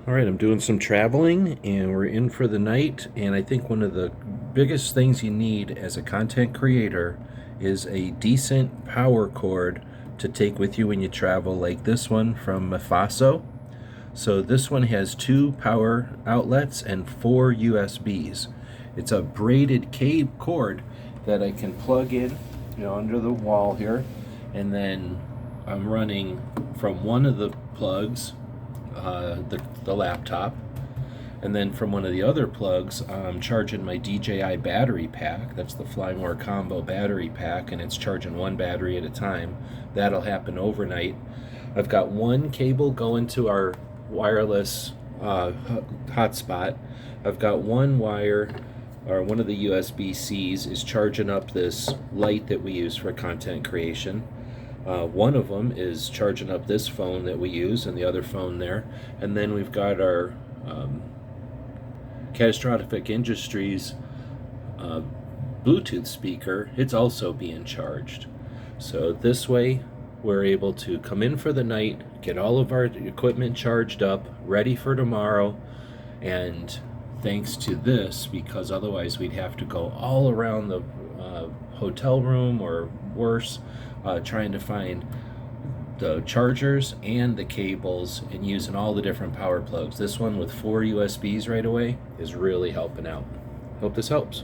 All right, I'm doing some traveling and we're in for the night. And I think one of the biggest things you need as a content creator is a decent power cord to take with you when you travel, like this one from Mafaso. So this one has 2 power outlets and 4 USBs. It's a braided cable cord that I can plug in, under the wall here, and then I'm running from one of the plugs, the laptop, and then from one of the other plugs, I'm charging my DJI battery pack. That's the Fly More Combo battery pack, and it's charging one battery at a time. That'll happen overnight. I've got one cable going to our wireless hotspot. I've got one wire, or one of the USB-Cs is charging up this light that we use for content creation. One of them is charging up this phone that we use and the other phone there. And then we've got our Catastrophic Industries Bluetooth speaker. It's also being charged. So this way we're able to come in for the night, get all of our equipment charged up, ready for tomorrow. And thanks to this, because otherwise we'd have to go all around the hotel room, or worse, trying to find the chargers and the cables and using all the different power plugs. This one with 4 USBs right away is really helping out. Hope this helps.